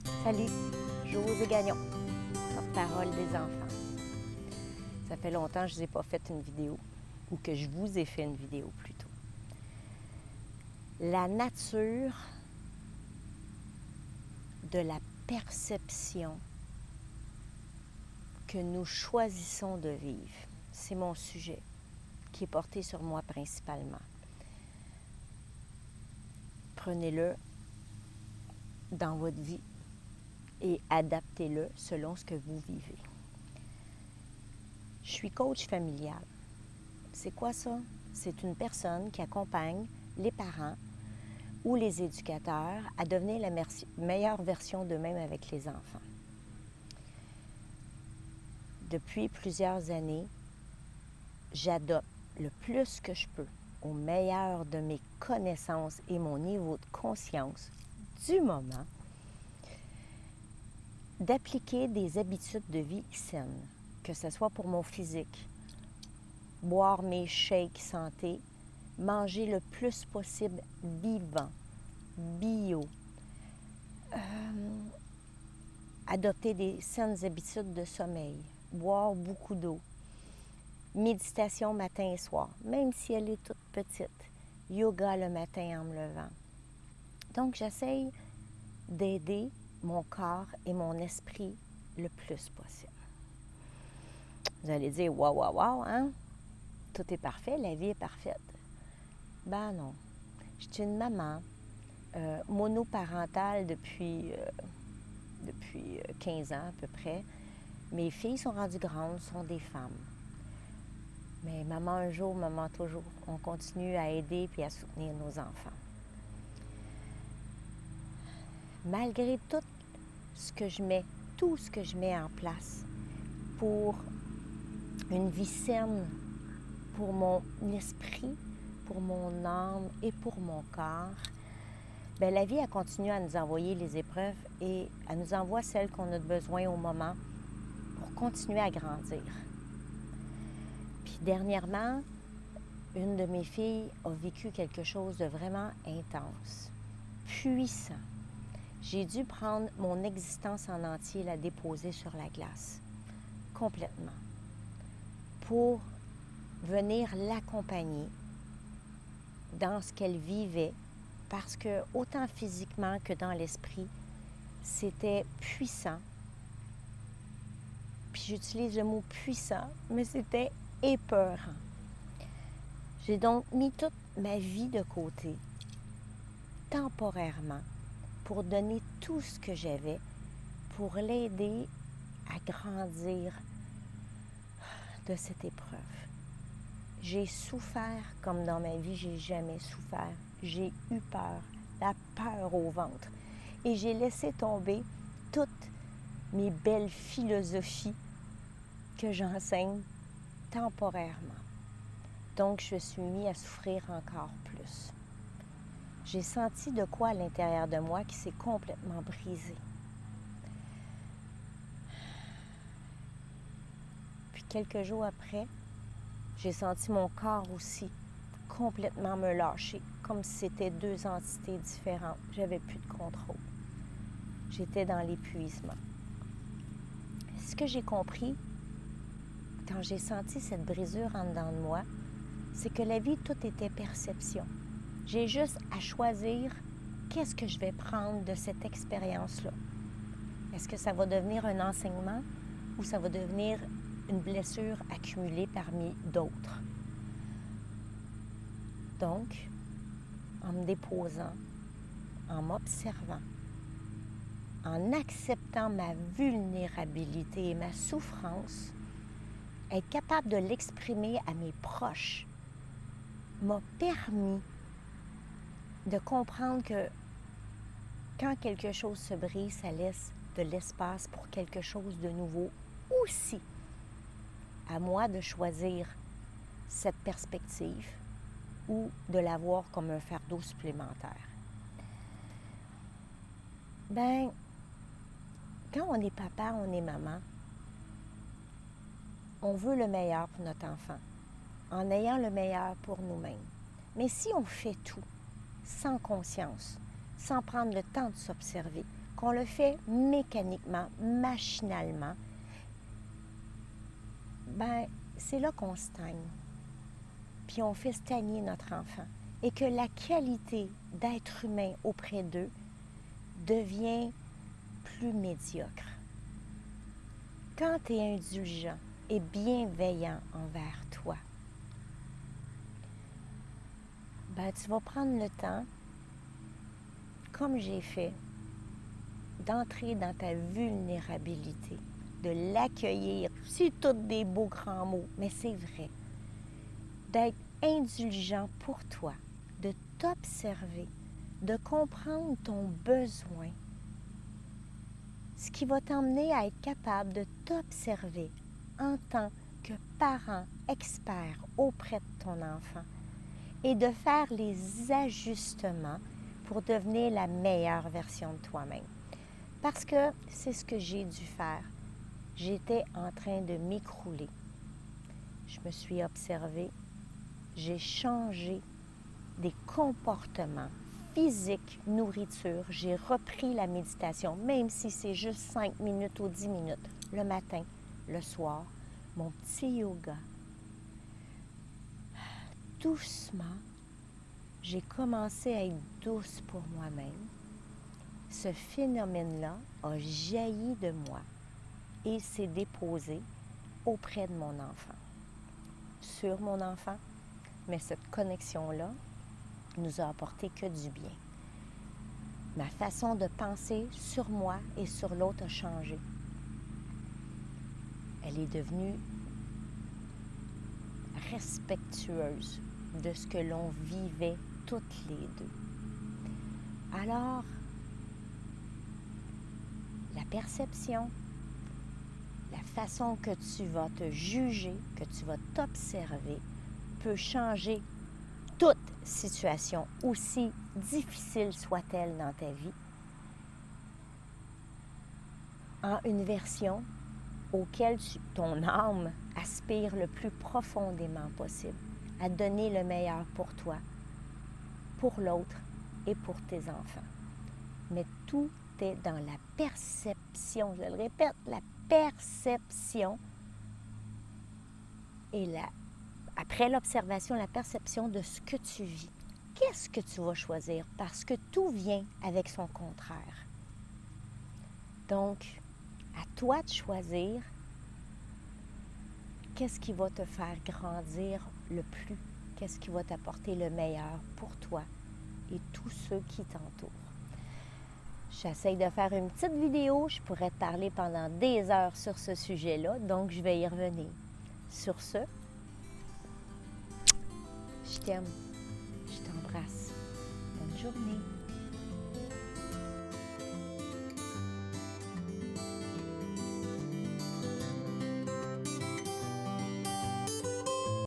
Salut, Josée Gagnon, porte-parole des enfants. Ça fait longtemps que je ne vous ai pas fait une vidéo, ou que je vous ai fait une vidéo plutôt. La nature de la perception que nous choisissons de vivre, c'est mon sujet qui est porté sur moi principalement. Prenez-le dans votre vie et adaptez-le selon ce que vous vivez. Je suis coach familial. C'est quoi ça? C'est une personne qui accompagne les parents ou les éducateurs à devenir la meilleure version d'eux-mêmes avec les enfants. Depuis plusieurs années, j'adopte le plus que je peux, au meilleur de mes connaissances et mon niveau de conscience du moment, d'appliquer des habitudes de vie saines, que ce soit pour mon physique, boire mes shakes santé, manger le plus possible vivant, bio, adopter des saines habitudes de sommeil, boire beaucoup d'eau, méditation matin et soir, même si elle est toute petite, yoga le matin en me levant. Donc, j'essaye d'aider mon corps et mon esprit le plus possible. Vous allez dire, waouh, hein? Tout est parfait, la vie est parfaite. Ben non. Je suis une maman monoparentale depuis 15 ans à peu près. Mes filles sont rendues grandes, sont des femmes. Mais maman un jour, maman toujours. On continue à aider puis à soutenir nos enfants. Malgré tout ce que je mets en place pour une vie saine, pour mon esprit, pour mon âme et pour mon corps, bien, la vie a continué à nous envoyer les épreuves et elle nous envoie celles qu'on a besoin au moment pour continuer à grandir. Puis dernièrement, une de mes filles a vécu quelque chose de vraiment intense, puissant. J'ai dû prendre mon existence en entier et la déposer sur la glace, complètement, pour venir l'accompagner dans ce qu'elle vivait, parce que autant physiquement que dans l'esprit, c'était puissant. Puis j'utilise le mot puissant, mais c'était épeurant. J'ai donc mis toute ma vie de côté, temporairement, pour donner tout ce que j'avais, pour l'aider à grandir de cette épreuve. J'ai souffert comme dans ma vie, j'ai jamais souffert. J'ai eu peur, la peur au ventre. Et j'ai laissé tomber toutes mes belles philosophies que j'enseigne temporairement. Donc, je suis mis à souffrir encore plus. J'ai senti de quoi à l'intérieur de moi qui s'est complètement brisé. Puis quelques jours après, j'ai senti mon corps aussi complètement me lâcher, comme si c'était deux entités différentes. J'avais plus de contrôle. J'étais dans l'épuisement. Ce que j'ai compris, quand j'ai senti cette brisure en dedans de moi, c'est que la vie, tout était perception. J'ai juste à choisir qu'est-ce que je vais prendre de cette expérience-là. Est-ce que ça va devenir un enseignement ou ça va devenir une blessure accumulée parmi d'autres? Donc, en me déposant, en m'observant, en acceptant ma vulnérabilité et ma souffrance, être capable de l'exprimer à mes proches m'a permis de comprendre que quand quelque chose se brise, ça laisse de l'espace pour quelque chose de nouveau aussi. À moi de choisir cette perspective ou de la voir comme un fardeau supplémentaire. Ben, quand on est papa, on est maman, on veut le meilleur pour notre enfant, en ayant le meilleur pour nous-mêmes. Mais si on fait tout sans conscience, sans prendre le temps de s'observer, qu'on le fait mécaniquement, machinalement, ben c'est là qu'on stagne. Puis on fait stagner notre enfant. Et que la qualité d'être humain auprès d'eux devient plus médiocre. Quand tu es indulgent et bienveillant envers toi, ben, tu vas prendre le temps, comme j'ai fait, d'entrer dans ta vulnérabilité, de l'accueillir. C'est tous des beaux grands mots, mais c'est vrai. D'être indulgent pour toi, de t'observer, de comprendre ton besoin, ce qui va t'emmener à être capable de t'observer en tant que parent expert auprès de ton enfant et de faire les ajustements pour devenir la meilleure version de toi-même. Parce que c'est ce que j'ai dû faire. J'étais en train de m'écrouler. Je me suis observée. J'ai changé des comportements physiques, nourriture. J'ai repris la méditation, même si c'est juste 5 minutes ou 10 minutes, le matin, le soir, mon petit yoga. Doucement, j'ai commencé à être douce pour moi-même. Ce phénomène-là a jailli de moi et s'est déposé auprès de mon enfant, sur mon enfant. Mais cette connexion-là nous a apporté que du bien. Ma façon de penser sur moi et sur l'autre a changé. Elle est devenue respectueuse de ce que l'on vivait toutes les deux. Alors, la perception, la façon que tu vas te juger, que tu vas t'observer, peut changer toute situation, aussi difficile soit-elle dans ta vie, en une version auquel ton âme aspire le plus profondément possible, à donner le meilleur pour toi, pour l'autre et pour tes enfants. Mais tout est dans la perception, je le répète, la perception et après l'observation, la perception de ce que tu vis. Qu'est-ce que tu vas choisir? Parce que tout vient avec son contraire. Donc, à toi de choisir qu'est-ce qui va te faire grandir le plus, qu'est-ce qui va t'apporter le meilleur pour toi et tous ceux qui t'entourent. J'essaie de faire une petite vidéo, je pourrais te parler pendant des heures sur ce sujet-là, donc je vais y revenir. Sur ce, je t'aime, je t'embrasse. Bonne journée.